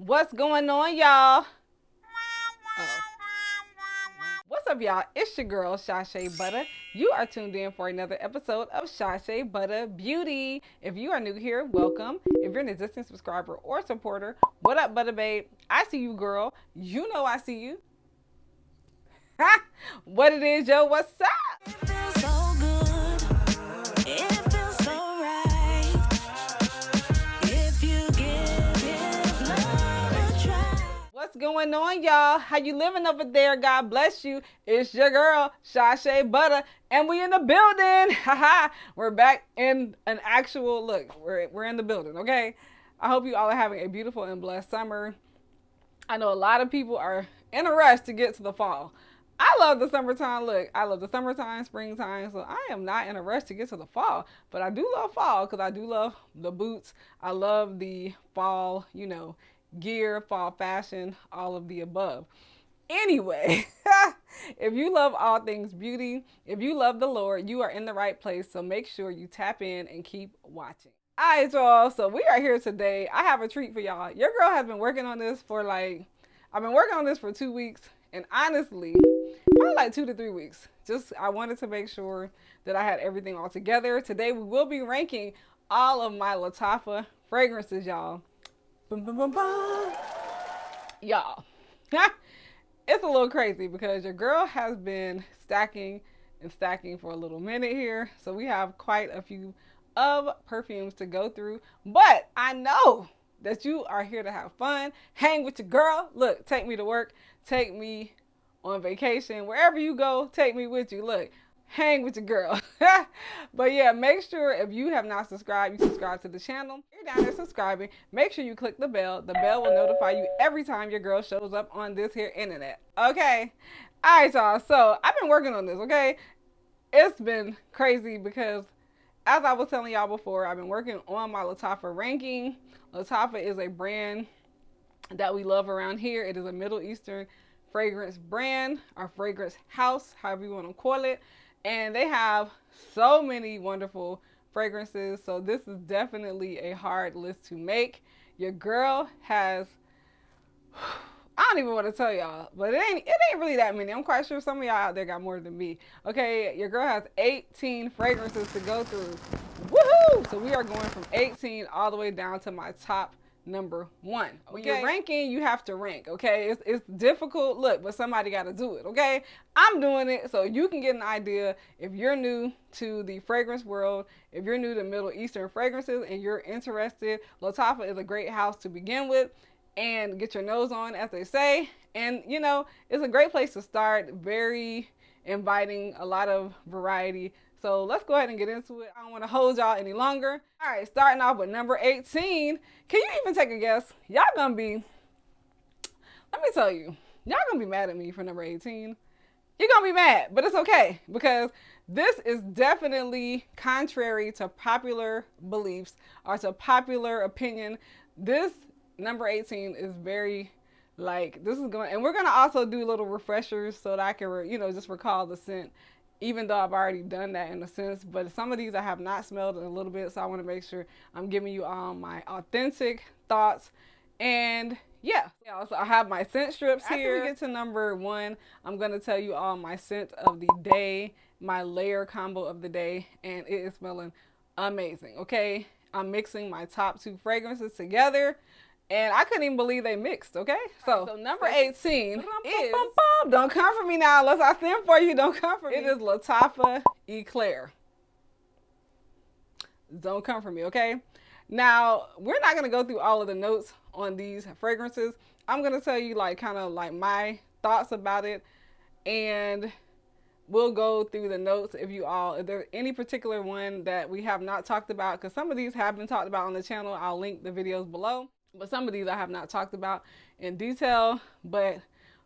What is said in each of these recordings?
What's going on, y'all? What's up, y'all? It's your girl, Chashebutta. You are tuned in for another episode of Chashebutta Beauty. If you are new here, welcome. If you're an existing subscriber or supporter, what up, Butter Babe? I see you, girl. You know I see you. What it is, yo? What's up? What's going on, y'all? How you living over there? God bless you. It's your girl, Chashebutta, and we in the building. Haha. We're back in an actual look. We're in the building, okay? I hope you all are having a beautiful and blessed summer. I know a lot of people are in a rush to get to the fall. I love the summertime. Look, I love the summertime, springtime, so I am not in a rush to get to the fall. But I do love fall because I do love the boots. I love the fall, gear, fall fashion, all of the above. Anyway, if you love all things beauty, if you love the Lord, you are in the right place. So make sure you tap in and keep watching. All right, y'all. So we are here today. I have a treat for y'all. Your girl has been working on this for I've been working on this for 2 weeks. And honestly, probably like 2 to 3 weeks. I wanted to make sure that I had everything all together. Today we will be ranking all of my Lattafa fragrances, y'all. Boom, boom, boom, boom. Y'all, it's a little crazy because your girl has been stacking for a little minute here. So we have quite a few of perfumes to go through. But I know that you are here to have fun, hang with your girl. Look, take me to work, take me on vacation, wherever you go, take me with you. Look, hang with your girl. But yeah, make sure if you have not subscribed, you subscribe to the channel. If you're down there subscribing, make sure you click the bell. The bell will notify you every time your girl shows up on this here internet. Okay? All right, y'all. So I've been working on this, okay? It's been crazy because as I was telling y'all before, I've been working on my Lattafa ranking. Lattafa is a brand that we love around here. It is a Middle Eastern fragrance brand or fragrance house, however you want to call it. And they have so many wonderful fragrances. So this is definitely a hard list to make. Your girl has, I don't even want to tell y'all, but it ain't really that many. I'm quite sure some of y'all out there got more than me. Okay, your girl has 18 fragrances to go through. Woohoo! So we are going from 18 all the way down to my top number 1. Okay? When you're ranking, you have to rank, okay? It's difficult, look, but somebody got to do it, okay? I'm doing it so you can get an idea if you're new to the fragrance world, if you're new to Middle Eastern fragrances and you're interested. Lattafa is a great house to begin with and get your nose on, as they say. And, it's a great place to start. Very inviting, a lot of variety. So let's go ahead and get into it. I don't want to hold y'all any longer. All right, starting off with number 18. Can you even take a guess? Y'all gonna be, let me tell you, y'all gonna be mad at me for number 18. You're gonna be mad, but it's okay because this is definitely contrary to popular beliefs or to popular opinion. This number 18 is very this is going, and we're gonna also do little refreshers so that I can, just recall the scent. Even though I've already done that in a sense, but some of these I have not smelled in a little bit, so I want to make sure I'm giving you all my authentic thoughts. And yeah, so I have my scent strips here. After we get to number 1, I'm going to tell you all my scent of the day, my layer combo of the day, and it is smelling amazing, okay? I'm mixing my top 2 fragrances together. And I couldn't even believe they mixed, okay? So number 18 is, don't come for me now unless I send for you, don't come for me. It is Lattafa Eclaire. Don't come for me, okay? Now, we're not going to go through all of the notes on these fragrances. I'm going to tell you kind of my thoughts about it. And we'll go through the notes if there's any particular one that we have not talked about, because some of these have been talked about on the channel. I'll link the videos below. But some of these I have not talked about in detail, but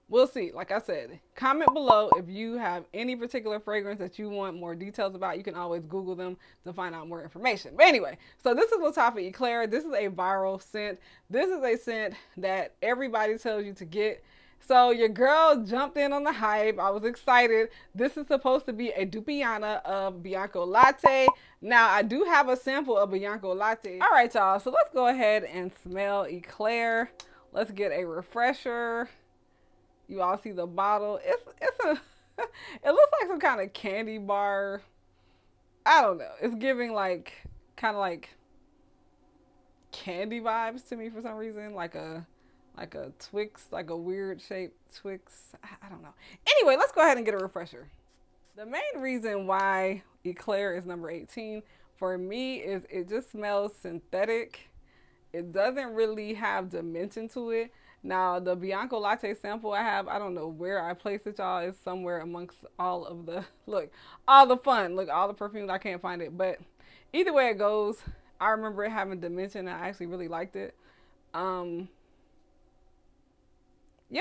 we'll see. Like I said, comment below if you have any particular fragrance that you want more details about. You can always Google them to find out more information. But anyway, so this is Lattafa Eclaire. This is a viral scent. This is a scent that everybody tells you to get. So your girl jumped in on the hype. I was excited. This is supposed to be a Dupiana of Bianco Latte. Now, I do have a sample of Bianco Latte. All right, y'all. So let's go ahead and smell Eclaire. Let's get a refresher. You all see the bottle. It's a it looks like some kind of candy bar. I don't know. It's giving like kind of like candy vibes to me for some reason, like a Twix, like a weird shaped Twix. I don't know. Anyway, let's go ahead and get a refresher. The main reason why Eclaire is number 18 for me is it just smells synthetic. It doesn't really have dimension to it. Now, the Bianco Latte sample I have, I don't know where I placed it, y'all. It's somewhere amongst all of the, look, all the fun. Look, all the perfumes, I can't find it. But either way it goes, I remember it having dimension. I actually really liked it. Yeah,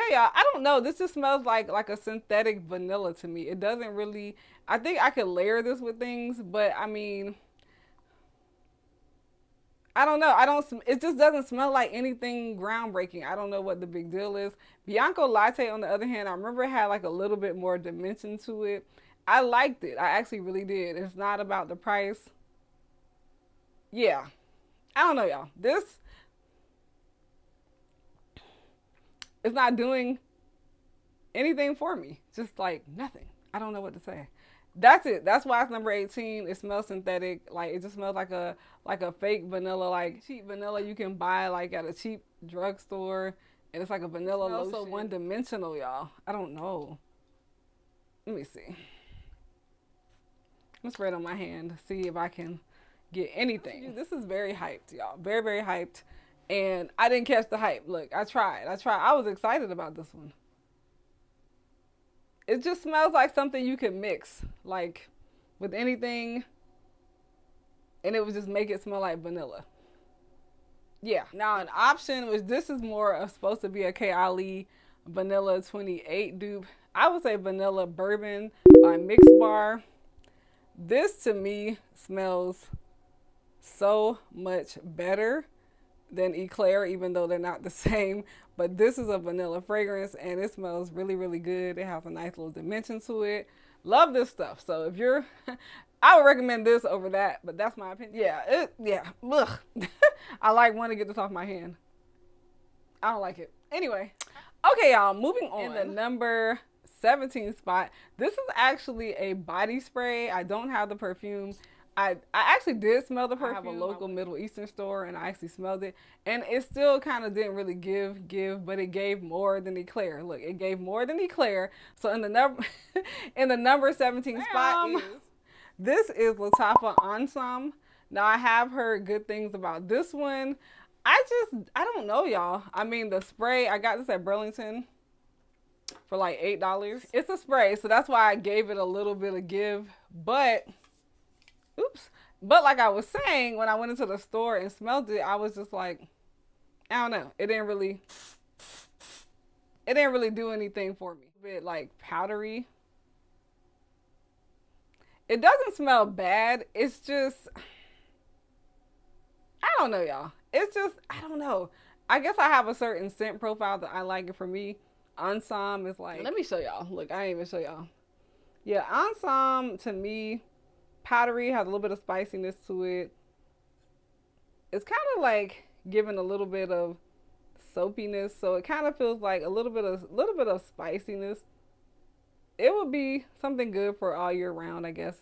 y'all, I don't know. This just smells like a synthetic vanilla to me. It doesn't really, I think I could layer this with things, but I mean, I don't know. It just doesn't smell like anything groundbreaking. I don't know what the big deal is. Bianco Latte, on the other hand, I remember it had like a little bit more dimension to it. I liked it. I actually really did. It's not about the price. Yeah. I don't know, y'all. This is not doing anything for me. Just like nothing. I don't know what to say. That's it. That's why it's number 18. It smells synthetic. Like, it just smells like a fake vanilla, like cheap vanilla you can buy like at a cheap drugstore. And it's like a vanilla lotion. Also one dimensional, y'all. I don't know. Let me see. I'm gonna spray it on my hand, see if I can get anything. This is very hyped, y'all. Very, very hyped. And I didn't catch the hype. Look, I tried. I was excited about this one. It just smells like something you can mix, like, with anything, and it would just make it smell like vanilla. Yeah. Now, an option, which this is more of supposed to be a K. Ali Vanilla 28 dupe. I would say Vanilla Bourbon by Mix Bar. This, to me, smells so much better than Eclaire, even though they're not the same. But this is a vanilla fragrance, and it smells really, really good. It has a nice little dimension to it. Love this stuff. So if you're, I would recommend this over that, but that's my opinion. Yeah, ugh. I want to get this off my hand. I don't like it. Anyway, okay, y'all, moving on. In the number 17 spot, this is actually a body spray. I don't have the perfume. I actually did smell the perfume. I have a local Middle Eastern store, and I actually smelled it, and it still kind of didn't really give, but it gave more than Eclaire. Look, it gave more than Eclaire. So in the number 17 spot this is Lattafa Angham. Now, I have heard good things about this one. I don't know, y'all. I mean, the spray, I got this at Burlington for like $8. It's a spray, so that's why I gave it a little bit of give, but but like I was saying, when I went into the store and smelled it, I was just like, I don't know. It didn't really do anything for me. A bit like powdery. It doesn't smell bad. It's just, I don't know, y'all. It's just, I don't know. I guess I have a certain scent profile that I like it for me. Ansaam is like, let me show y'all. Look, I didn't even show y'all. Yeah, Ansaam to me, powdery, has a little bit of spiciness to it. It's kind of like giving a little bit of soapiness, so it kind of feels like a little bit of spiciness. It would be something good for all year round, I guess.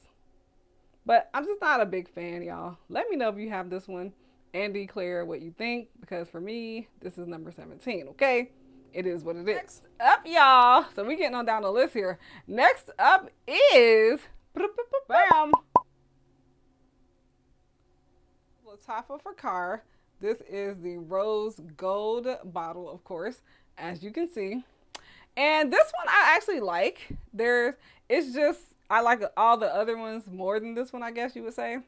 But I'm just not a big fan, y'all. Let me know if you have this one and declare what you think, because for me, this is number 17, okay? It is what it is. Next up, y'all. So we getting on down the list here. Next up is bam, Lattafa Fakhar. This is the rose gold bottle, of course, as you can see. And this one I actually like. I like all the other ones more than this one, I guess you would say.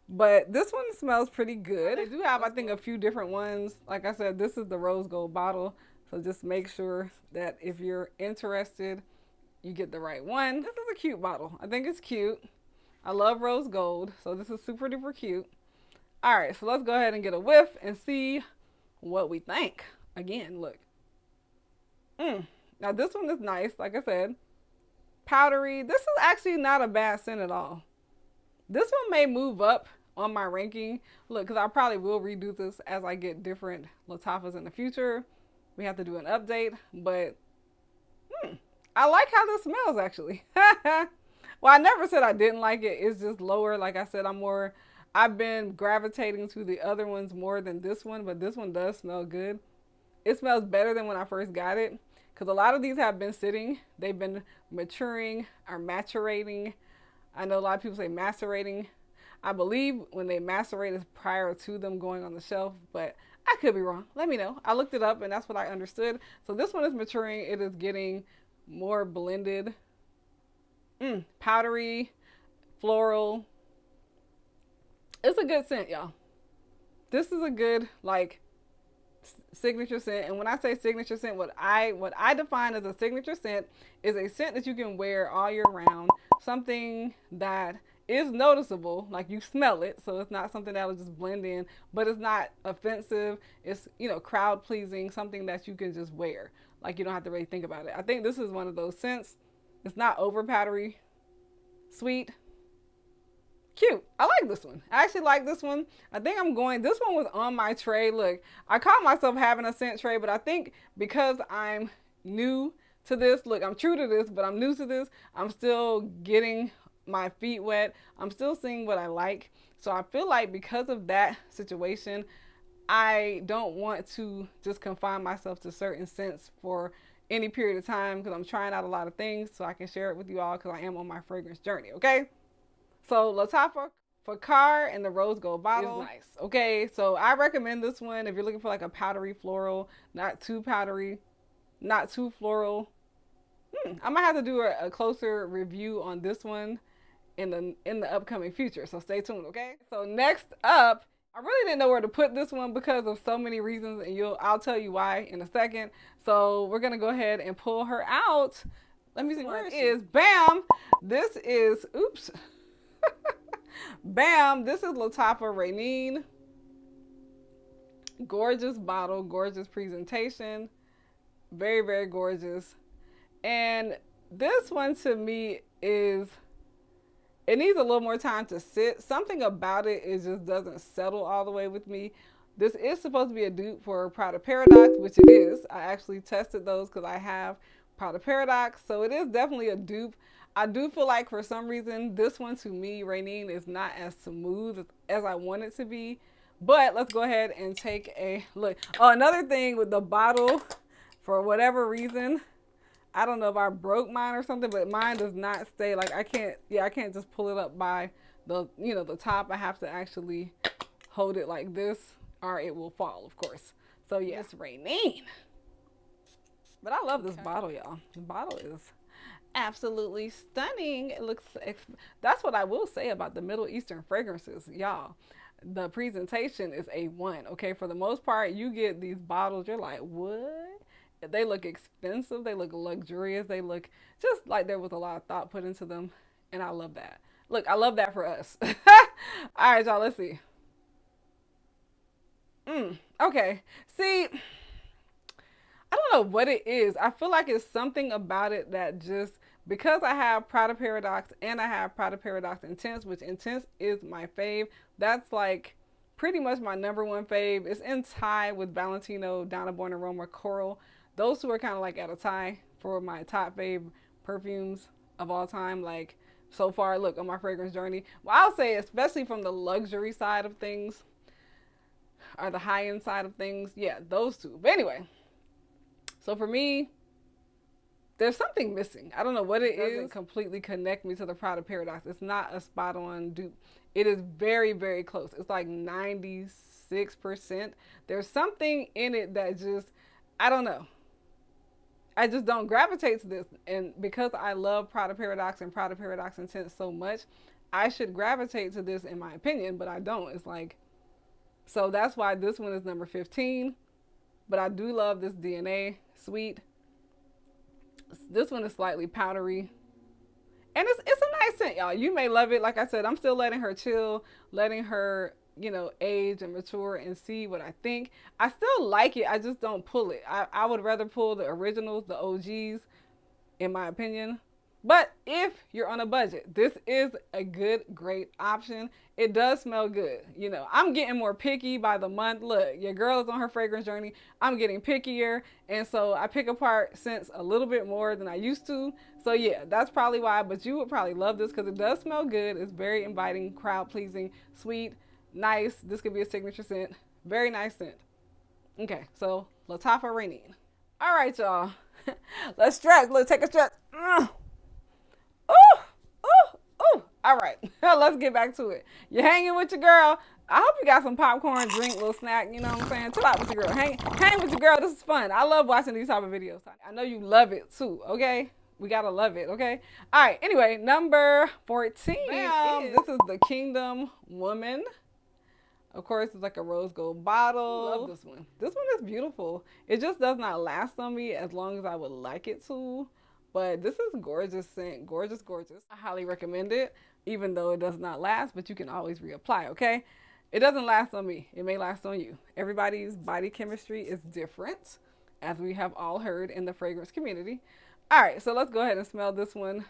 But this one smells pretty good. They do have, I think, a few different ones. Like I said, this is the rose gold bottle. So just make sure that if you're interested, you get the right one. This is a cute bottle. I think it's cute. I love rose gold, so this is super duper cute. All right, so let's go ahead and get a whiff and see what we think. Again, look. Now this one is nice, like I said. Powdery. This is actually not a bad scent at all. This one may move up on my ranking. Look, because I probably will redo this as I get different Lattafas in the future. We have to do an update, but I like how this smells actually. Well, I never said I didn't like it. It's just lower. Like I said, I've been gravitating to the other ones more than this one, but this one does smell good. It smells better than when I first got it, because a lot of these have been sitting. They've been maturing or maturating. I know a lot of people say macerating. I believe when they macerate is prior to them going on the shelf, but I could be wrong. Let me know. I looked it up and that's what I understood. So this one is maturing. It is getting more blended. Powdery, floral. It's a good scent, y'all. This is a good, like, signature scent. And when I say signature scent, what I define as a signature scent is a scent that you can wear all year round. Something that is noticeable, like you smell it, so it's not something that'll just blend in, but it's not offensive. It's, you know, crowd pleasing, something that you can just wear. Like, you don't have to really think about it. I think this is one of those scents. It's not over powdery, sweet, cute. I like this one. I actually like this one. I think this one was on my tray. Look, I caught myself having a scent tray, but I think because I'm new to this, look, I'm true to this, but I'm new to this. I'm still getting my feet wet. I'm still seeing what I like. So I feel like because of that situation, I don't want to just confine myself to certain scents for any period of time, because I'm trying out a lot of things so I can share it with you all, because I am on my fragrance journey, okay? So Lattafa Fakhar in the rose gold bottle is nice. Okay, so I recommend this one if you're looking for like a powdery floral, not too powdery, not too floral. I might have to do a closer review on this one in the upcoming future, so stay tuned, okay? So next up, I really didn't know where to put this one because of so many reasons, and I'll tell you why in a second. So we're gonna go ahead and pull her out. Let me see where it is. Bam! This is, oops. Bam! This is Lattafa Raneen. Gorgeous bottle, gorgeous presentation. Very, very gorgeous. And this one to me is, it needs a little more time to sit. Something about it, it just doesn't settle all the way with me. This is supposed to be a dupe for Prada Paradox, which it is. I actually tested those because I have Prada Paradox. So it is definitely a dupe. I do feel like for some reason, this one to me, Raneen, is not as smooth as I want it to be. But let's go ahead and take a look. Oh, another thing with the bottle, for whatever reason, I don't know if I broke mine or something, but mine does not stay, like I can't just pull it up by the, you know, the top. I have to actually hold it like this or it will fall, of course. So yes, Raneen. But I love this bottle, y'all. The bottle is absolutely stunning. It looks, that's what I will say about the Middle Eastern fragrances, y'all. The presentation is A1, okay? For the most part, you get these bottles, you're like, what? They look expensive. They look luxurious. They look just like there was a lot of thought put into them. And I love that. Look, I love that for us. All right, y'all, let's see. Okay. See, I don't know what it is. I feel like it's something about it that just, because I have Prada Paradox and I have Prada Paradox Intense, which Intense is my fave. That's like pretty much my #1 fave. It's in tie with Valentino, Donna Born Aroma, Coral. Those two are kind of like at a tie for my top fave perfumes of all time. Like so far, look, on my fragrance journey. Well, I'll say especially from the luxury side of things or the high-end side of things. Yeah, those two. But anyway, so for me, there's something missing. I don't know what it is. It doesn't completely connect me to the Prada Paradox. It's not a spot-on dupe. It is very, very close. It's like 96%. There's something in it that just, I don't know. I just don't gravitate to this. And because I love Prada Paradox and Prada Paradox Intense so much, I should gravitate to this in my opinion, but I don't. It's like, so that's why this one is number 15. But I do love this DNA Sweet. This one is slightly powdery. And it's a nice scent, y'all. You may love it. Like I said, I'm still letting her chill, letting her, you know, age and mature and see what I think. I still like it. I just don't pull it. I would rather pull the originals, the OGs, in my opinion. But if you're on a budget, this is a good, great option. It does smell good. You know, I'm getting more picky by the month. Look, your girl is on her fragrance journey. I'm getting pickier. And so I pick apart scents a little bit more than I used to. So yeah, that's probably why. But you would probably love this because it does smell good. It's very inviting, crowd pleasing, sweet, nice. This could be a signature scent. Very nice scent. Okay, so Lattafa Raneen. All right, y'all. Let's stretch. Let's take a stretch. Ooh, ooh, ooh. All right, let's get back to it. You're hanging with your girl. I hope you got some popcorn, drink, little snack. You know what I'm saying? Chill out with your girl. Hang with your girl. This is fun. I love watching these type of videos. I know you love it too. Okay, we gotta love it. Okay. All right. Anyway, number 14. This is the Kingdom Woman. Of course, it's like a rose gold bottle. Love this one. This one is beautiful. It just does not last on me as long as I would like it to. But this is gorgeous scent. Gorgeous, gorgeous. I highly recommend it, even though it does not last, but you can always reapply, okay? It doesn't last on me. It may last on you. Everybody's body chemistry is different, as we have all heard in the fragrance community. All right, so let's go ahead and smell this one.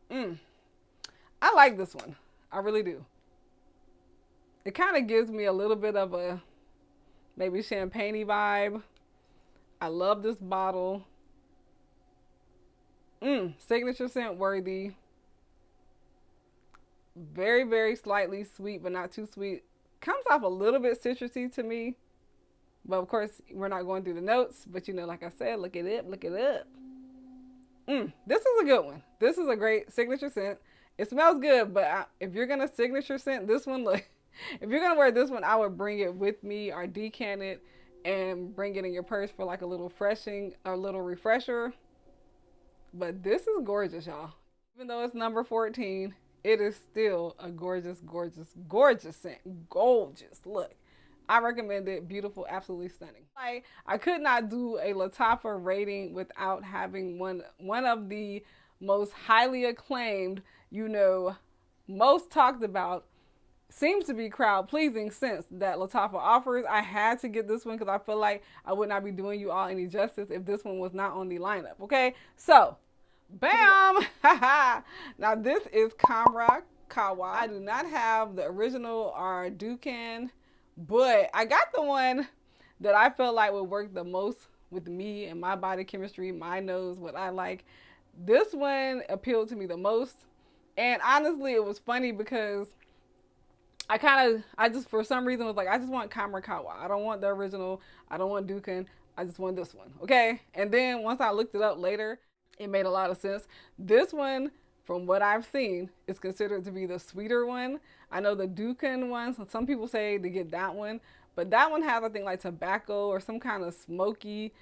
I like this one. I really do. It kind of gives me a little bit of a maybe champagne-y vibe. I love this bottle. Signature scent worthy. Very, very slightly sweet, but not too sweet. Comes off a little bit citrusy to me. But of course, we're not going through the notes. But you know, like I said, look it up, look it up. This is a good one. This is a great signature scent. It smells good, but if you're going to signature scent this one, look. If you're going to wear this one, I would bring it with me or decant it and bring it in your purse for like a little refresher. But this is gorgeous, y'all. Even though it's number 14, it is still a gorgeous, gorgeous, gorgeous scent. Gorgeous. Look, I recommend it. Beautiful, absolutely stunning. I could not do a Lattafa rating without having one of the most highly acclaimed, you know, most talked about, seems to be crowd pleasing scents that Lattafa offers. I had to get this one because I feel like I would not be doing you all any justice if this one was not on the lineup. Okay, so bam. Now this is Qahwa. I do not have the original or Dukan, but I got the one that I felt like would work the most with me and my body chemistry, my nose, what I like. This one appealed to me the most. And honestly, it was funny because I just for some reason was like, I just want Qahwa. I don't want the original. I don't want Dukan. I just want this one. Okay. And then once I looked it up later, it made a lot of sense. This one, from what I've seen, is considered to be the sweeter one. I know the Dukan ones, some people say to get that one, but that one has, I think, like tobacco or some kind of smokiness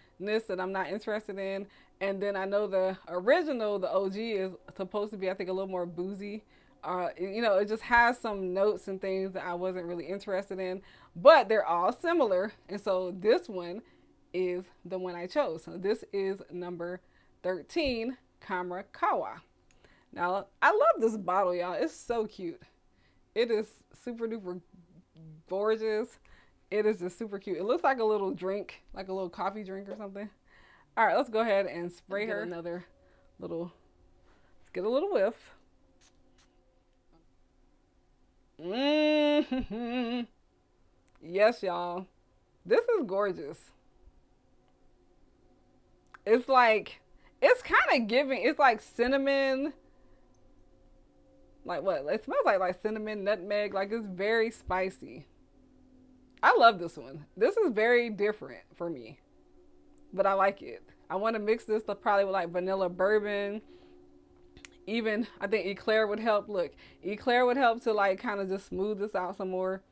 that I'm not interested in. And then I know the original, the OG, is supposed to be, I think, a little more boozy. You know, it just has some notes and things that I wasn't really interested in, but they're all similar. And so this one is the one I chose. So this is number 13, Qahwa. Now, I love this bottle, y'all. It's so cute. It is super duper gorgeous. It is just super cute. It looks like a little drink, like a little coffee drink or something. All right, let's go ahead and spray her another little, let's get a little whiff. Yes, y'all. This is gorgeous. It's like, it's kind of giving, it's like cinnamon. Like what? It smells like cinnamon, nutmeg. Like it's very spicy. I love this one. This is very different for me, but I like it. I want to mix this probably with like vanilla bourbon. Even, I think Eclaire would help. Look, Eclaire would help to like kind of just smooth this out some more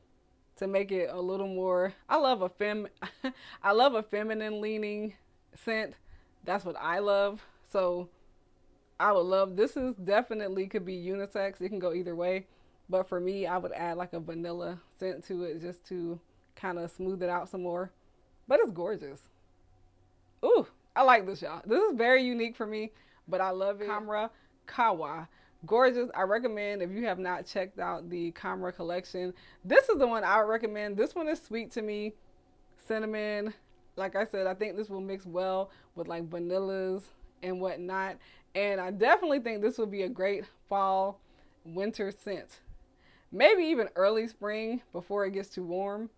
to make it a little more, I love a feminine leaning scent. That's what I love. So I would love, this is definitely could be unisex. It can go either way. But for me, I would add like a vanilla scent to it just to kind of smooth it out some more. But it's gorgeous. Ooh, I like this, y'all. This is very unique for me, but I love it. Qahwa. Gorgeous. I recommend if you have not checked out the Qahwa collection. This is the one I would recommend. This one is sweet to me. Cinnamon. Like I said, I think this will mix well with like vanillas and whatnot. And I definitely think this would be a great fall, winter scent. Maybe even early spring before it gets too warm.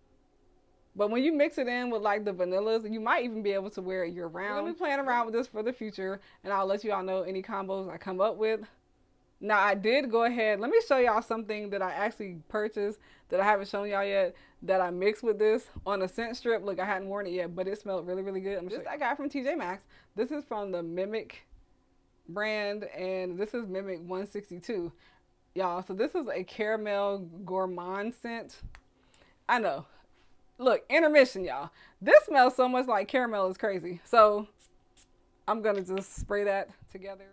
But when you mix it in with like the vanillas, you might even be able to wear it year round. I'm going to be playing around with this for the future, and I'll let you all know any combos I come up with. Now, I did go ahead. Let me show y'all something that I actually purchased that I haven't shown y'all yet, that I mixed with this on a scent strip. Look, I hadn't worn it yet, but it smelled really, really good. This I got from TJ Maxx. This is from the Mimic brand, and this is Mimic 162. Y'all, so this is a caramel gourmand scent. I know. Look, intermission, y'all. This smells so much like caramel, it's crazy. So I'm gonna just spray that together.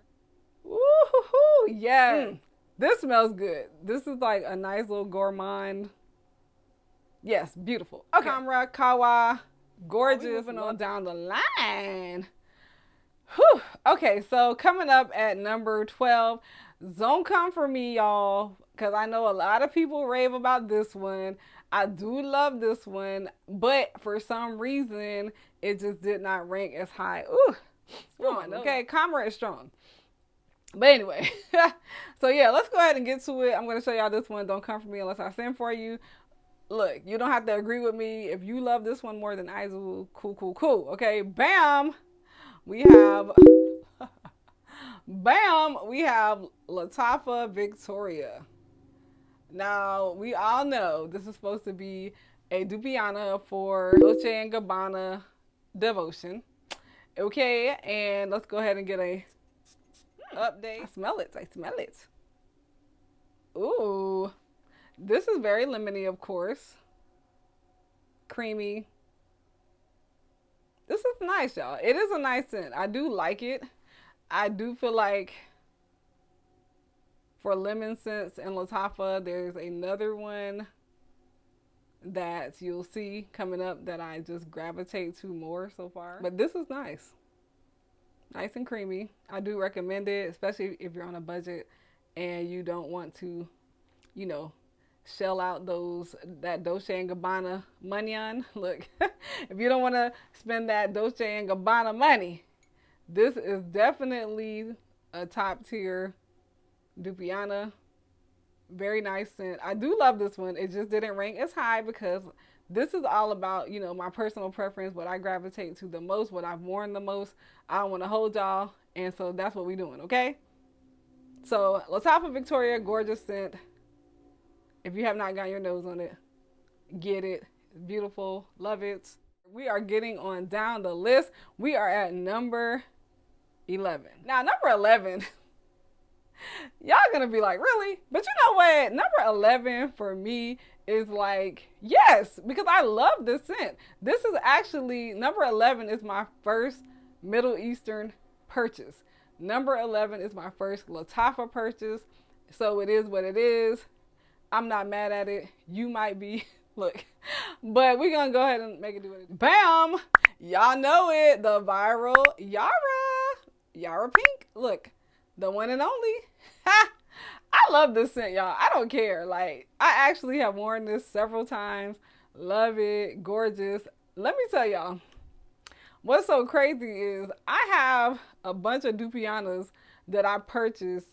Woo-hoo-hoo, yeah. This smells good. This is like a nice little gourmand. Yes, beautiful. Okay. Khamrah, Qahwa, gorgeous. Moving on down the line. Whew. Okay, so coming up at number 12, Don't Come For Me, y'all, because I know a lot of people rave about this one. I do love this one, but for some reason, it just did not rank as high. Ooh, strong. Okay, Khamrah is strong. But anyway, so yeah, let's go ahead and get to it. I'm going to show y'all this one, Don't Come For Me Unless I Send For You. Look, you don't have to agree with me. If you love this one more than I do, cool, cool, cool. Okay, bam. We have, bam, we have Lattafa Victoria. Now, we all know this is supposed to be a Dupiana for Dolce & Gabbana devotion. Okay, and let's go ahead and get a update. I smell it. I smell it. Ooh, this is very lemony, of course. Creamy. This is nice, y'all. It is a nice scent. I do like it. I do feel like for lemon scents and Lattafa, there's another one that you'll see coming up that I just gravitate to more so far. But this is nice. Nice and creamy. I do recommend it, especially if you're on a budget and you don't want to, you know, shell out that Dolce & Gabbana money on. Look, if you don't want to spend that Dolce & Gabbana money, this is definitely a top tier Dupiana. Very nice scent. I do love this one. It just didn't rank as high because this is all about, you know, my personal preference, what I gravitate to the most, what I've worn the most. I don't want to hold y'all, and so that's what we're doing, okay? So Lattafa Victoria, gorgeous scent. If you have not got your nose on it, get it. It's beautiful. Love it. We are getting on down the list. We are at number 11. Now, number 11, y'all gonna be like, really? But you know what? Number 11 for me is like, yes, because I love this scent. This is actually, number 11 is my first Middle Eastern purchase. Number 11 is my first Lattafa purchase. So it is what it is. I'm not mad at it. You might be. Look. But we're going to go ahead and make it do it. Bam! Y'all know it. The viral Yara. Yara Pink. Look. The one and only. Ha! I love this scent, y'all. I don't care. Like, I actually have worn this several times. Love it. Gorgeous. Let me tell y'all. What's so crazy is I have a bunch of Dupianas that I purchased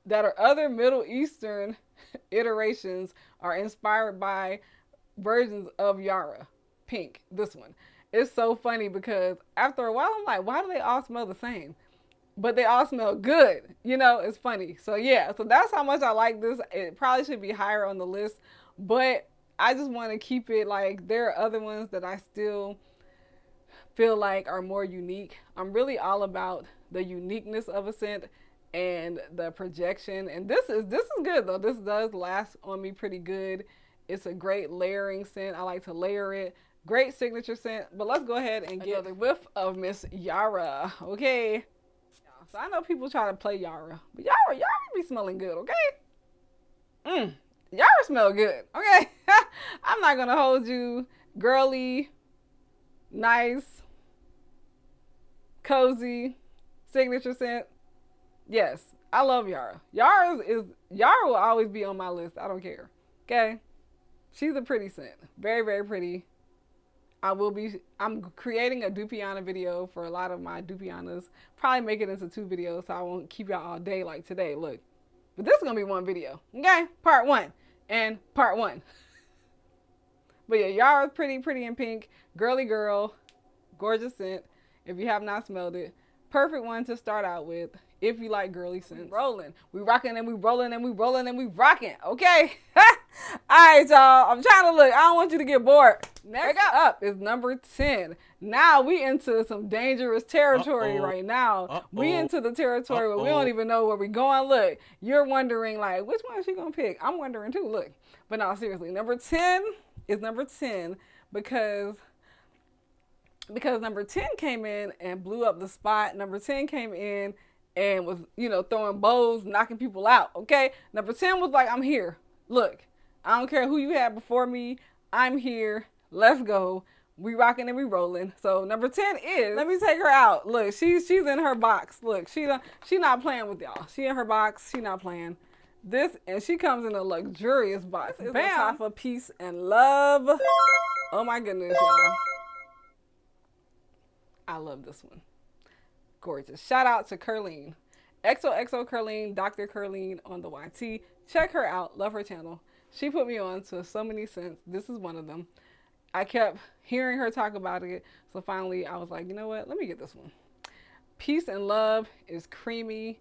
that are other Middle Eastern iterations are inspired by versions of Yara Pink. This one. It's so funny because after a while I'm like, why do they all smell the same? But they all smell good. You know, it's funny. So yeah, so that's how much I like this. It probably should be higher on the list, but I just want to keep it like there are other ones that I still feel like are more unique. I'm really all about the uniqueness of a scent and the projection. And this is good though. This does last on me pretty good. It's a great layering scent. I like to layer it. Great signature scent. But let's go ahead and get another whiff of Miss Yara. Okay. So I know people try to play Yara, but Yara be smelling good, okay? Yara smell good, okay? I'm not gonna hold you. Girly, nice, cozy, signature scent. Yes, I love Yara. Yara will always be on my list. I don't care, okay? She's a pretty scent. Very, very pretty. I'm creating a Dupiana video for a lot of my Dupianas. Probably make it into 2 videos so I won't keep y'all all day like today. Look. But this is going to be 1 video. Okay? Part 1 and part 1. But yeah, Yara's pretty in pink. Girly girl. Gorgeous scent. If you have not smelled it. Perfect one to start out with. If you like girly scents. Rolling. We rocking and we rolling and we rolling and we rocking. Okay? Alright, y'all. I'm trying to look. I don't want you to get bored. Next up is number 10. Now we into some dangerous territory right now. We into the territory where we don't even know where we're going. Look, you're wondering like, which one is she going to pick? I'm wondering too. Look. But no, seriously. Number 10 is number 10 because number 10 came in and blew up the spot. Number 10 came in and was, you know, throwing bows, knocking people out, okay? Number 10 was like, I'm here. Look, I don't care who you had before me. I'm here. Let's go. We rocking and we rolling. So number 10 is, let me take her out. Look, she's in her box. Look, she not playing with y'all. She in her box. She not playing. This, and she comes in a luxurious box. It's Lattafa Peace and Love. Oh my goodness, y'all. I love this one. Gorgeous. Shout out to Curleen. XOXO Curleen, Dr. Curleen on the YT. Check her out. Love her channel. She put me on to so many scents. This is one of them. I kept hearing her talk about it. So finally I was like, you know what? Let me get this one. Peace and Love is creamy.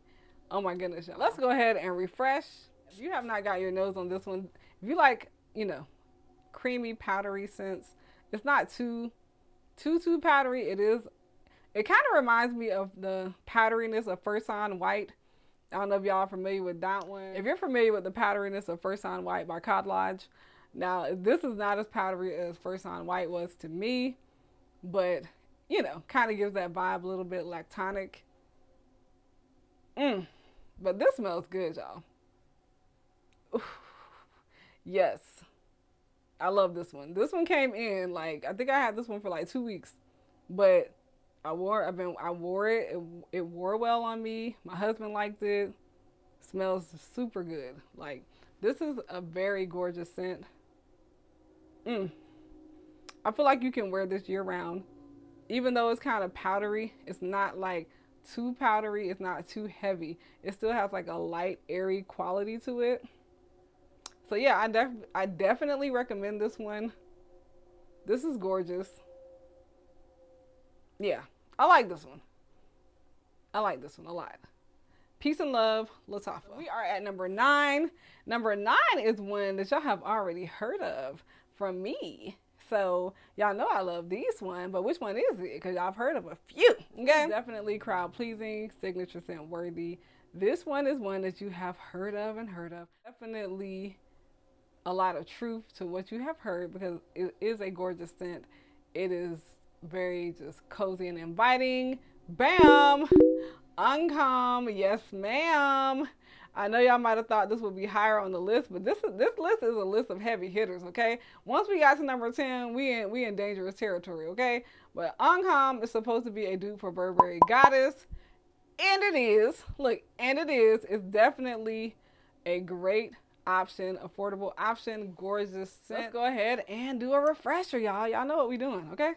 Oh my goodness, y'all. Let's go ahead and refresh. If you have not got your nose on this one, if you like, you know, creamy, powdery scents, it's not too powdery. It kind of reminds me of the powderiness of First On White. I don't know if y'all are familiar with that one. If you're familiar with the powderiness of First On White by Cod Lodge, now this is not as powdery as First On White was to me, but you know, kind of gives that vibe a little bit lactonic. But this smells good, y'all. Yes. I love this one. This one came in like, I think I had this one for like 2 weeks, but I wore it. It wore well on me. My husband liked it. Smells super good. Like, this is a very gorgeous scent. I feel like you can wear this year round. Even though it's kind of powdery, it's not like too powdery. It's not too heavy. It still has like a light, airy quality to it. So yeah, I definitely recommend this one. This is gorgeous. Yeah, I like this one. I like this one a lot. Peace and Love, Lattafa. We are at number 9. Number 9 is one that y'all have already heard of from me. So y'all know I love these one, but which one is it? Because y'all have heard of a few. Okay, definitely crowd pleasing, signature scent worthy. This one is one that you have heard of and heard of. Definitely a lot of truth to what you have heard because it is a gorgeous scent. It is very just cozy and inviting. Bam! Angham, yes ma'am. I know y'all might have thought this would be higher on the list, but this list is a list of heavy hitters, okay? Once we got to number 10, we in dangerous territory, okay? But Angham is supposed to be a dupe for Burberry Goddess, and it is. Look, and it is. It's definitely a great option, affordable option, gorgeous scent. Let's go ahead and do a refresher, y'all. Y'all know what we doing, okay?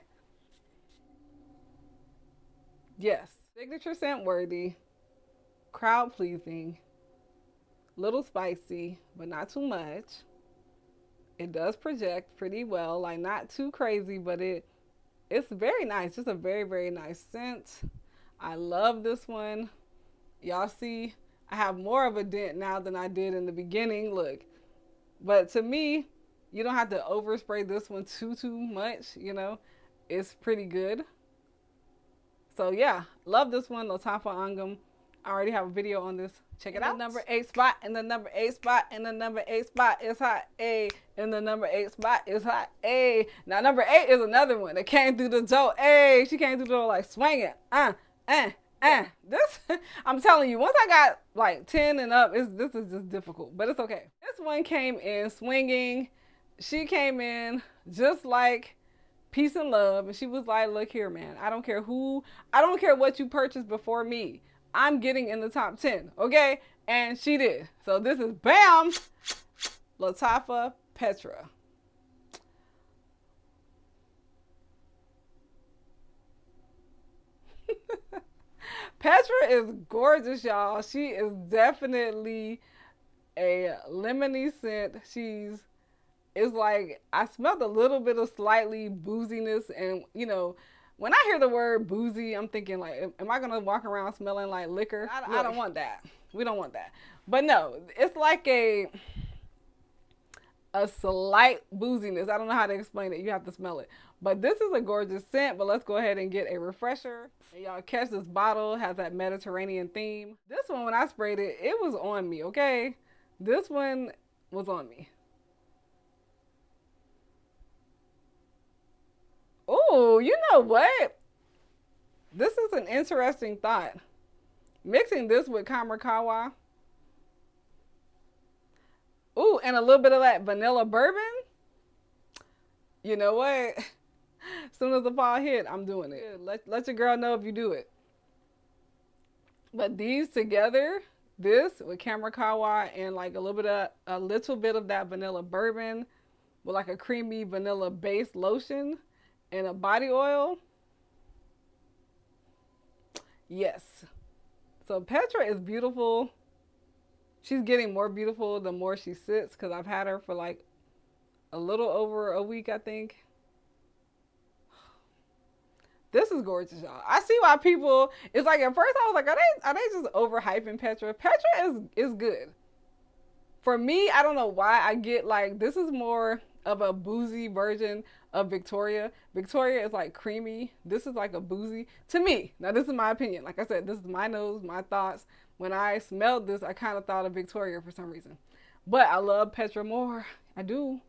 Yes, signature scent worthy, crowd pleasing, little spicy, but not too much. It does project pretty well, like not too crazy, but it's very nice. Just a very, very nice scent. I love this one. Y'all see, I have more of a dent now than I did in the beginning. Look, but to me, you don't have to overspray this one too much. You know, it's pretty good. So yeah, love this one, Lattafa Angham. I already have a video on this. Check it out. Number 8 spot, and the number 8 spot, and the number 8 spot is hot, A. And the number 8 spot is hot, A. Now number 8 is another one that came through the door, A. She came through the door like swinging, This, I'm telling you, once I got like 10 and up, this is just difficult, but it's okay. This one came in swinging. She came in just like Peace and Love, and she was like, look here, man, I don't care what you purchased before me. I'm getting in the top 10, okay? And she did. So this is bam, Lattafa Petra. Petra is gorgeous, y'all. She is definitely a lemony scent. It's like, I smelled a little bit of slightly booziness, and you know, when I hear the word boozy, I'm thinking like, am I gonna walk around smelling like liquor? I don't want that. We don't want that. But no, it's like a slight booziness. I don't know how to explain it. You have to smell it. But this is a gorgeous scent, but let's go ahead and get a refresher. And y'all catch this bottle, has that Mediterranean theme. This one, when I sprayed it, it was on me, okay? This one was on me. Oh, you know what? This is an interesting thought. Mixing this with Qahwa. Ooh, and a little bit of that vanilla bourbon. You know what? As soon as the fall hit, I'm doing it. Let your girl know if you do it. But these together, this with Qahwa and like a little bit of that vanilla bourbon with like a creamy vanilla base lotion and a body oil. Yes. So Petra is beautiful. She's getting more beautiful the more she sits, because I've had her for like a little over a week, I think. This is gorgeous, y'all. I see why people, it's like at first I was like, are they just overhyping Petra? Petra is good. For me, I don't know why I get like, this is more of a boozy version of Victoria. Victoria is like creamy. This is like a boozy to me. Now this is my opinion. Like I said, this is my nose, my thoughts. When I smelled this, I kind of thought of Victoria for some reason. But I love Petra more. I do.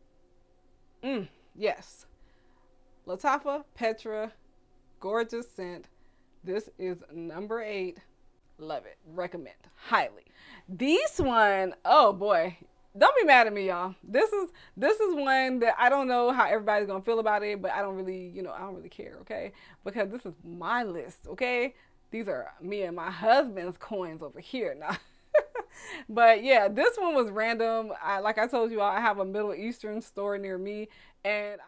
Yes. Lattafa Petra, gorgeous scent. This is number 8. Love it. Recommend. Highly. This one, oh boy. Don't be mad at me, y'all. This is one that I don't know how everybody's gonna feel about it, but I don't really, I don't really care, okay? Because this is my list, okay? These are me and my husband's coins over here now. But yeah, this one was random. Like I told you all, I have a Middle Eastern store near me, and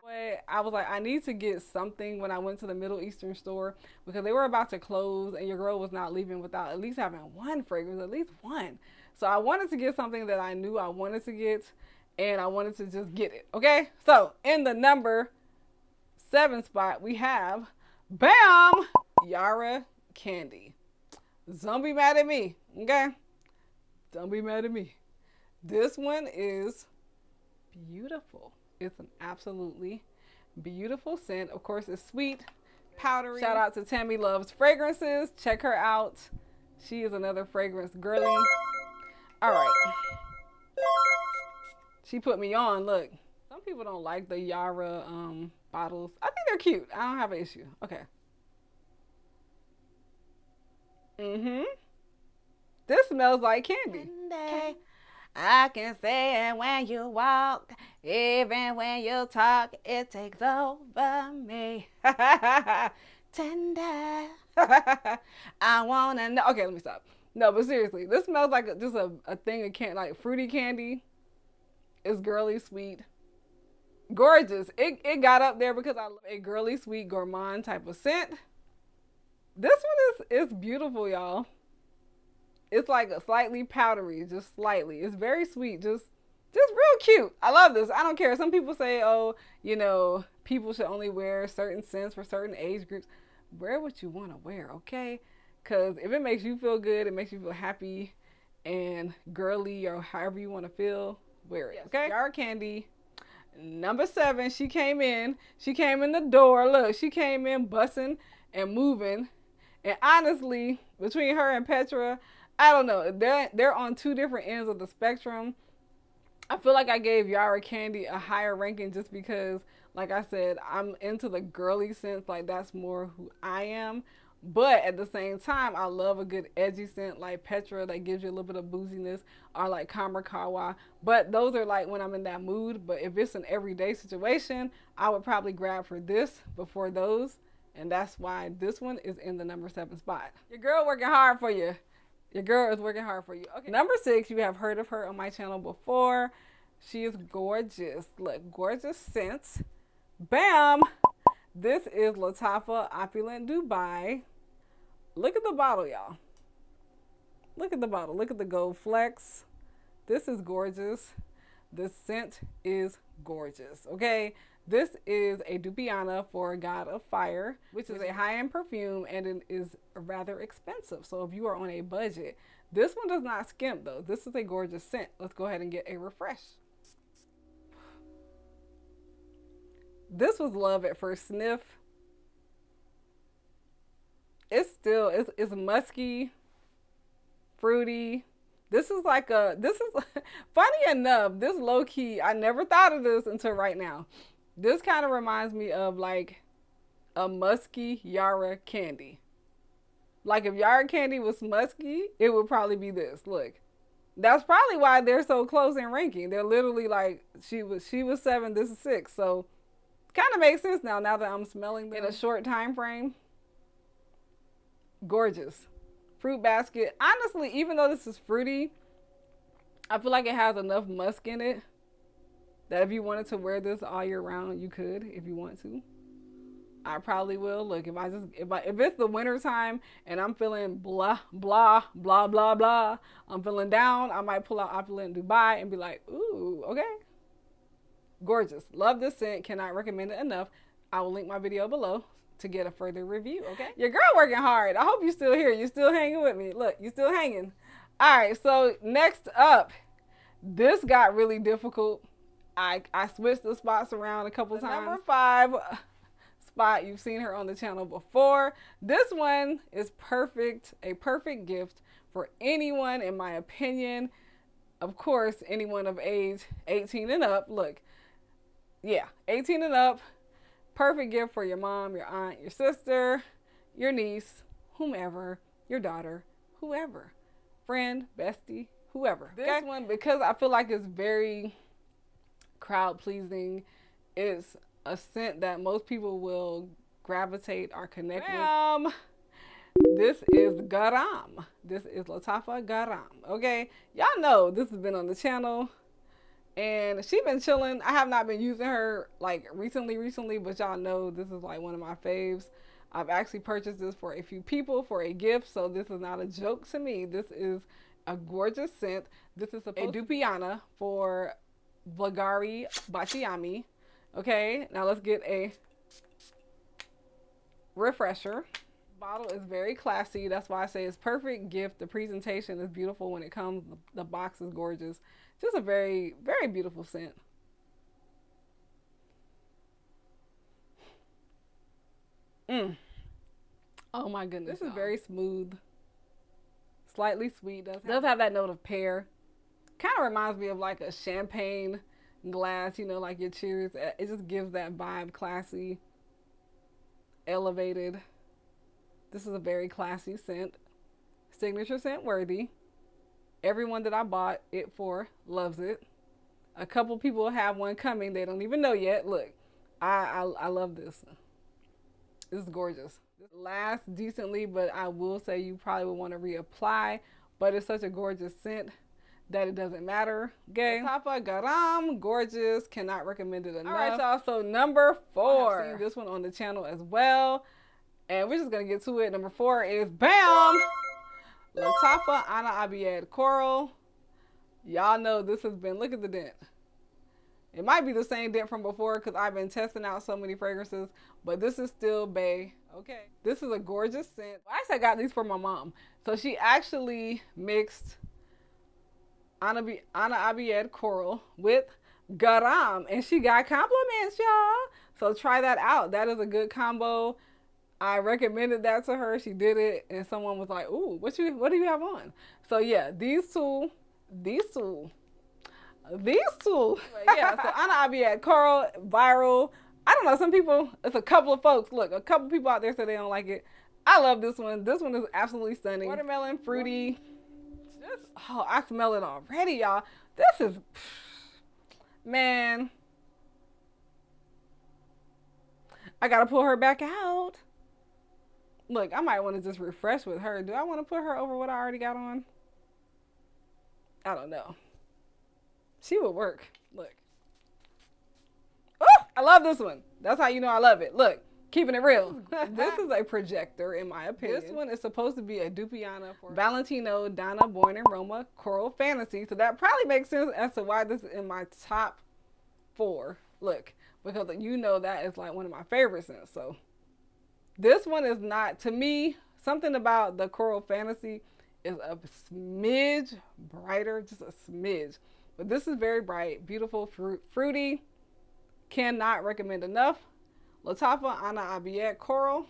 I was like, I need to get something when I went to the Middle Eastern store, because they were about to close and your girl was not leaving without at least having one fragrance, at least one. So I wanted to get something that I knew I wanted to get, and I wanted to just get it, okay? So in the number 7 spot, we have, bam, Yara Candy. Don't be mad at me, okay? Don't be mad at me. This one is beautiful. It's an absolutely beautiful scent. Of course, it's sweet, powdery. Shout out to Tammy Loves Fragrances. Check her out. She is another fragrance girly. All right. She put me on. Look, some people don't like the Yara bottles. I think they're cute. I don't have an issue. Okay. This smells like candy. I can say it when you walk, even when you talk, it takes over me. Tender. I wanna know. Okay, let me stop. No, but seriously, this smells like just a thing of candy, like fruity candy. It's girly sweet. Gorgeous. It got up there because I love a girly sweet gourmand type of scent. This one is beautiful, y'all. It's like a slightly powdery, just slightly. It's very sweet, just real cute. I love this. I don't care. Some people say, oh, people should only wear certain scents for certain age groups. Wear what you want to wear, okay? Because if it makes you feel good, it makes you feel happy and girly, or however you want to feel, wear it, okay? Yara Candy, number 7. She came in the door. Look, she came in bussing and moving. And honestly, between her and Petra, I don't know. They're on 2 different ends of the spectrum. I feel like I gave Yara Candy a higher ranking just because, like I said, I'm into the girly scents. Like, that's more who I am. But at the same time, I love a good edgy scent like Petra that gives you a little bit of booziness, or like Qahwa. But those are like when I'm in that mood. But if it's an everyday situation, I would probably grab for this before those. And that's why this one is in the number 7 spot. Your girl working hard for you. Your girl is working hard for you. Okay. Number 6, you have heard of her on my channel before. She is gorgeous. Look, gorgeous scents. Bam! This is Lattafa Opulent Dubai. Look at the bottle, y'all. Look at the bottle. Look at the gold flecks. This is gorgeous. This scent is gorgeous, okay? This is a Dupiana for God of Fire, which is a high-end perfume, and it is rather expensive. So if you are on a budget, this one does not skimp though. This is a gorgeous scent. Let's go ahead and get a refresh. This was love at first sniff. It's still, it's musky, fruity. This is like funny enough, this low key, I never thought of this until right now. This kind of reminds me of like a musky Yara candy. Like if Yara candy was musky, it would probably be this. Look, that's probably why they're so close in ranking. They're literally like, she was 7, this is 6. So kind of makes sense now that I'm smelling them in a short time frame. Gorgeous. Fruit basket. Honestly, even though this is fruity, I feel like it has enough musk in it that if you wanted to wear this all year round, you could if you want to. I probably will. Look, if it's the winter time and I'm feeling blah blah blah blah blah, I'm feeling down, I might pull out Opulent Dubai and be like, ooh, okay. Gorgeous. Love this scent. Cannot recommend it enough. I will link my video below to get a further review, okay? Your girl working hard. I hope you're still here. You're still hanging with me. Look, you're still hanging. All right, so next up, this got really difficult. I switched the spots around a couple times. Number 5 spot, you've seen her on the channel before. This one is perfect, a perfect gift for anyone, in my opinion. Of course, anyone of age 18 and up. Look, yeah, 18 and up. Perfect gift for your mom, your aunt, your sister, your niece, whomever, your daughter, whoever, friend, bestie, whoever. This one, because I feel like it's very crowd pleasing, it's a scent that most people will gravitate or connect with. This is Garam. This is Lattafa Garam. Okay, y'all know this has been on the channel. And she been chilling. I have not been using her like recently, but y'all know this is like one of my faves. I've actually purchased this for a few people for a gift, so this is not a joke to me. This is a gorgeous scent. This is a Dupiana for Vagari Bachiami. Okay, now let's get a refresher. Bottle is very classy. That's why I say it's perfect gift. The presentation is beautiful when it comes. The box is gorgeous. Just a very, very beautiful scent. Oh my goodness. This is very smooth. Slightly sweet. Does have that note of pear. Kind of reminds me of like a champagne glass, you know, like your cheers. It just gives that vibe, classy, elevated. This is a very classy scent. Signature scent worthy. Everyone that I bought it for loves it. A couple people have one coming. They don't even know yet. Look, I love this. This is gorgeous. This lasts decently, but I will say you probably would want to reapply. But it's such a gorgeous scent that it doesn't matter. Okay. Lattafa Garam, gorgeous. Cannot recommend it enough. All right, y'all. So number 4. I've seen this one on the channel as well. And we're just going to get to it. Number 4 is BAM! Lattafa Abiyedh Coral. Y'all know this has been, look at the dent. It might be the same dent from before because I've been testing out so many fragrances, but this is still bae. Okay. This is a gorgeous scent. Actually, I got these for my mom. So she actually mixed Abiyedh Coral with Garam, and she got compliments, y'all. So try that out. That is a good combo. I recommended that to her. She did it, and someone was like, "Ooh, what do you have on?" So yeah, these two. Yeah. So Abiyedh Coral, viral. I don't know. Some people. It's a couple of folks. Look, a couple people out there say they don't like it. I love this one. This one is absolutely stunning. Watermelon, fruity. Just, oh, I smell it already, y'all. This is, man. I gotta pull her back out. Look, I might want to just refresh with her. Do I want to put her over what I already got on? I don't know. She would work. Look. Oh, I love this one. That's how you know I love it. Look, Keeping it real. This is a projector, in my opinion. This one is supposed to be a Dupiana for Valentino Donna Born in Roma Coral Fantasy. So that probably makes sense as to why this is in my top 4. Look, because you know that is like one of my favorite scents. So this one is not, to me, something about the Coral Fantasy is a smidge brighter, just a smidge. But this is very bright, beautiful, fruity. Cannot recommend enough. Lattafa Abiyedh Coral.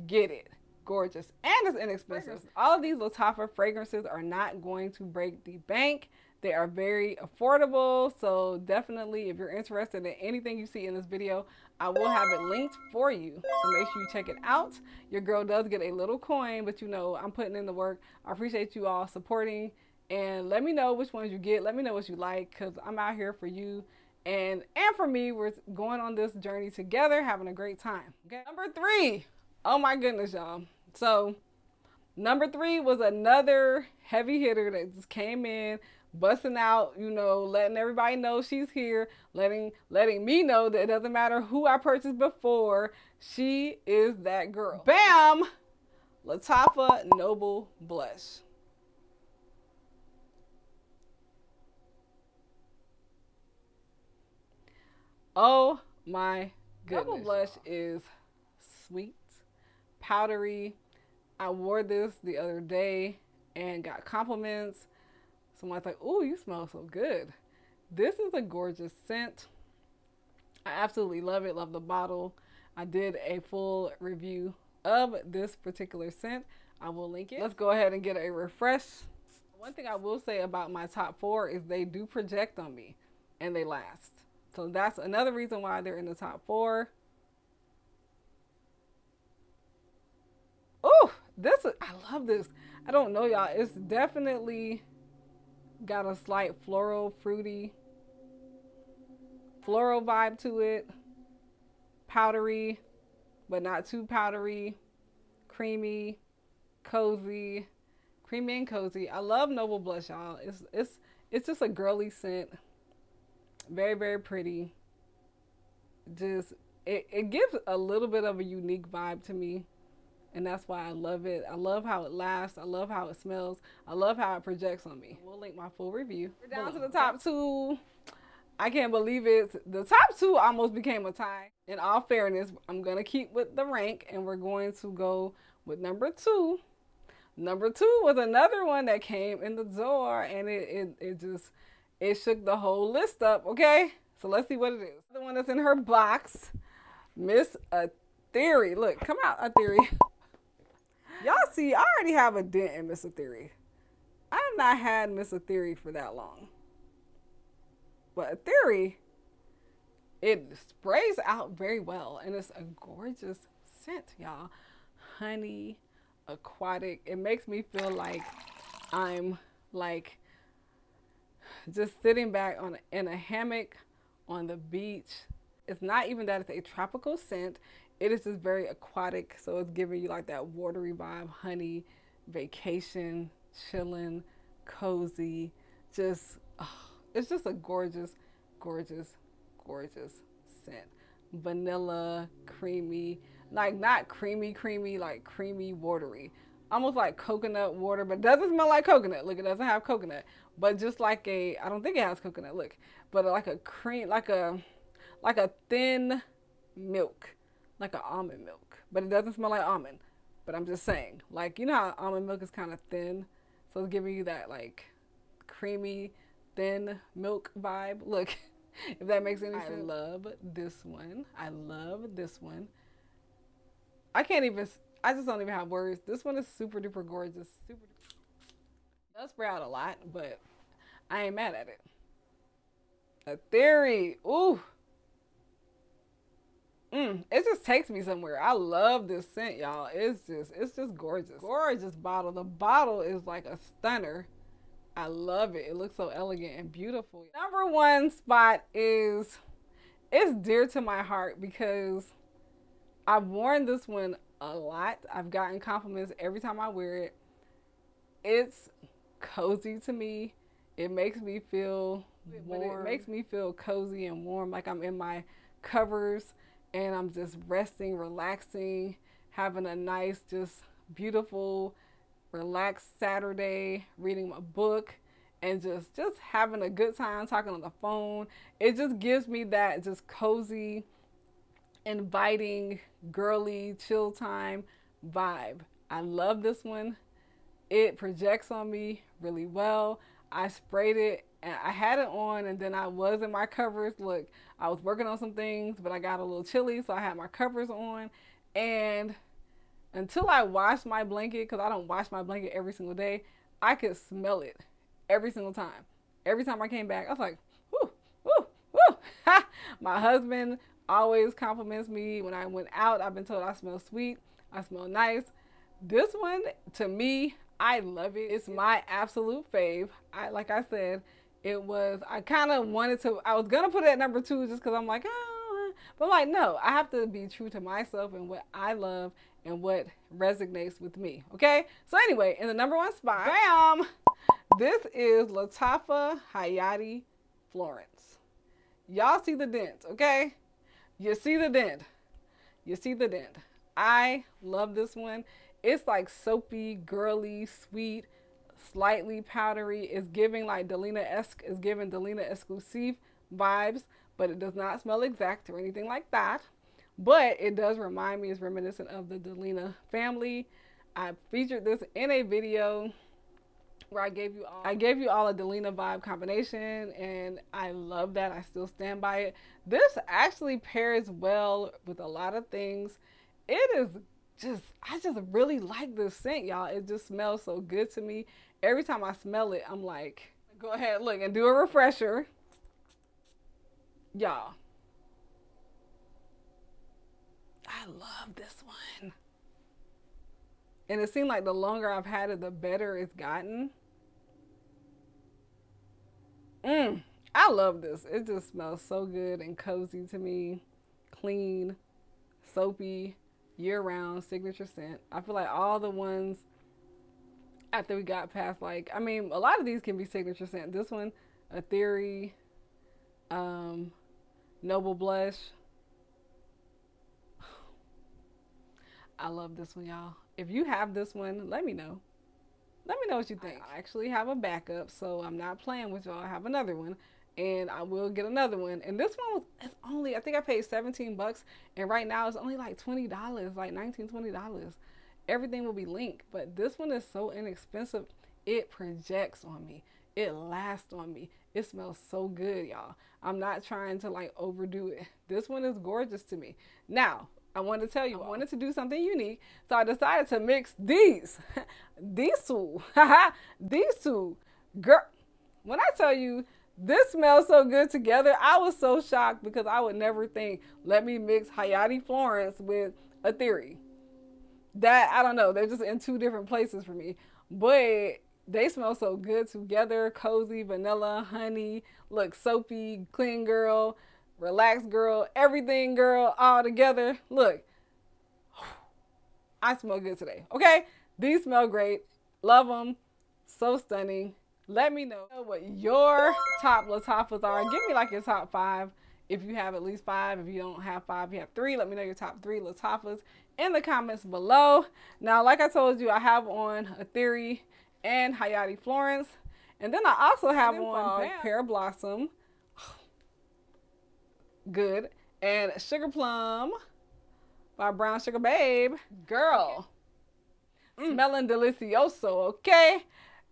Get it. Gorgeous. And it's inexpensive. All of these Lattafa fragrances are not going to break the bank. They are very affordable. So definitely, if you're interested in anything you see in this video, I will have it linked for you. So make sure you check it out. Your girl does get a little coin, but you know, I'm putting in the work. I appreciate you all supporting. And let me know which ones you get. Let me know what you like, because I'm out here for you. And for me, we're going on this journey together, having a great time. Okay. Number 3. Oh my goodness, y'all. So number 3 was another heavy hitter that just came in, busting out, you know, letting everybody know she's here, letting me know that it doesn't matter who I purchased before, she is that girl. Bam! Lattafa Noble Blush. Oh my goodness. Noble Blush is sweet, powdery. I wore this the other day and got compliments. Someone's like, "Ooh, you smell so good." This is a gorgeous scent. I absolutely love it. Love the bottle. I did a full review of this particular scent. I will link it. Let's go ahead and get a refresh. One thing I will say about my top 4 is they do project on me and they last. So that's another reason why they're in the top 4. Oh, I love this. I don't know, y'all. It's definitely got a slight floral vibe to it. Powdery, but not too powdery. Creamy, cozy, creamy and cozy. I love Noble Blush, y'all. It's just a girly scent. Very, very pretty. Just it gives a little bit of a unique vibe to me, and that's why I love it. I love how it lasts. I love how it smells. I love how it projects on me. We'll link my full review. We're down to the top 2. I can't believe it. The top 2 almost became a tie. In all fairness, I'm gonna keep with the rank, and we're going to go with number 2. Number 2 was another one that came in the door, and it shook the whole list up, okay? So let's see what it is. The one that's in her box, Miss Atheeri. Look, come out, Atheeri. Y'all see, I already have a dent in Miss Atheeri. I have not had Miss Atheeri for that long. But Atheeri, it sprays out very well, and it's a gorgeous scent, y'all. Honey, aquatic. It makes me feel like I'm like just sitting back in a hammock on the beach. It's not even that it's a tropical scent. It is just very aquatic, so it's giving you like that watery vibe, honey, vacation, chilling, cozy. Just, it's just a gorgeous, gorgeous, gorgeous scent. Vanilla, creamy, like not creamy, like creamy, watery. Almost like coconut water, but it doesn't smell like coconut. Look, it doesn't have coconut, but just like I don't think it has coconut, look, but like a cream, like a thin milk, like an almond milk, but it doesn't smell like almond. But I'm just saying, like, you know how almond milk is kind of thin, so it's giving you that like creamy, thin milk vibe. Look, if that makes any sense. I love this one. I love this one. I just don't even have words. This one is super duper gorgeous. It does spray out a lot, but I ain't mad at it. Atheeri. Ooh. It just takes me somewhere. I love this scent, y'all. It's just gorgeous. Gorgeous bottle. The bottle is like a stunner. I love it. It looks so elegant and beautiful. Number 1 spot it's dear to my heart because I've worn this one a lot. I've gotten compliments every time I wear it. It's cozy to me. It makes me feel warm. It makes me feel cozy and warm, like I'm in my covers. and I'm just resting, relaxing, having a nice, just beautiful, relaxed Saturday, reading my book, and just having a good time talking on the phone. It just gives me that just cozy, inviting, girly, chill time vibe. I love this one. It projects on me really well. I sprayed it and I had it on, and then I was in my covers. Look, I was working on some things, but I got a little chilly, so I had my covers on. And until I washed my blanket, because I don't wash my blanket every single day, I could smell it every single time. Every time I came back, I was like, whoo, whoo, whoo. My husband always compliments me when I went out. I've been told I smell sweet, I smell nice. This one, to me, I love it. It's my absolute fave. Like I said, I kind of wanted to, I was going to put it at number 2 just because I'm like, oh, but I'm like, no, I have to be true to myself and what I love and what resonates with me, okay? So anyway, in the number 1 spot, bam, this is Lattafa Hayaati Florence. Y'all see the dent, okay? You see the dent. You see the dent. I love this one. It's like soapy, girly, sweet, slightly powdery. It's giving like Delina-esque. It's giving Delina exclusive vibes, but it does not smell exact or anything like that. But it does remind me, it's reminiscent of the Delina family. I featured this in a video where I gave you all a Delina vibe combination, and I love that. I still stand by it. This actually pairs well with a lot of things. It is just, I just really like this scent, y'all. It just smells so good to me. Every time I smell it, I'm like, go ahead, look, and do a refresher. Y'all, I love this one. And it seemed like the longer I've had it, the better it's gotten. I love this. It just smells so good and cozy to me. Clean, soapy, year-round signature scent. I feel like all the ones after we got past, like, I mean, a lot of these can be signature scent. This one, Atheeri, Noble Blush. I love this one, y'all. If you have this one, let me know. Let me know what you think. I actually have a backup, so I'm not playing with y'all. I have another one, and I will get another one. And this one is only, I think I paid 17 bucks, and right now it's only like $20, like $19, $20. Everything will be linked, but this one is so inexpensive. It projects on me. It lasts on me. It smells so good, y'all. I'm not trying to like overdo it. This one is gorgeous to me. Now, I wanted to tell you, I wanted to do something unique, so I decided to mix these two. These two. Girl, when I tell you this smells so good together, I was so shocked because I would never think, let me mix Hayaati Florence with Atheeri. That, I don't know, they're just in two different places for me, but they smell so good together. Cozy, vanilla, honey, look, soapy, clean girl, relaxed girl, everything girl, all together. Look, I smell good today, okay? These smell great. Love them. So stunning. Let me know what your top Lattafas are. Give me like your top 5 if you have at least 5. If you don't have 5, you have 3. Let me know your top 3 Lattafas in the comments below. Now, like I told you, I have on Atheeri and Hayaati Florence. And then I also have on Pear Blossom. Good. And Sugar Plum by Brown Sugar Babe. Girl. Smelling delicioso, okay?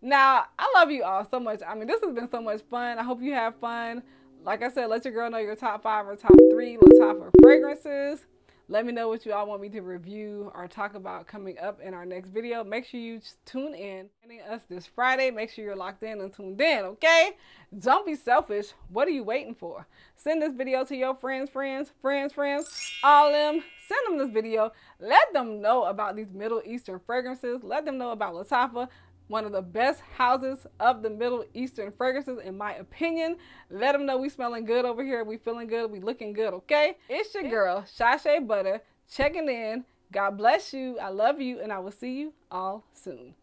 Now, I love you all so much. I mean, this has been so much fun. I hope you have fun. Like I said, let your girl know your top 5 or top 3 Lattafa fragrances. Let me know what you all want me to review or talk about coming up in our next video. Make sure you tune in. Joining us this Friday. Make sure you're locked in and tuned in, okay? Don't be selfish. What are you waiting for? Send this video to your friends, all them. Send them this video. Let them know about these Middle Eastern fragrances. Let them know about Lattafa, one of the best houses of the Middle Eastern fragrances, in my opinion. Let them know we smelling good over here. We feeling good. We looking good, okay? It's your girl, Chashebutta, checking in. God bless you. I love you, and I will see you all soon.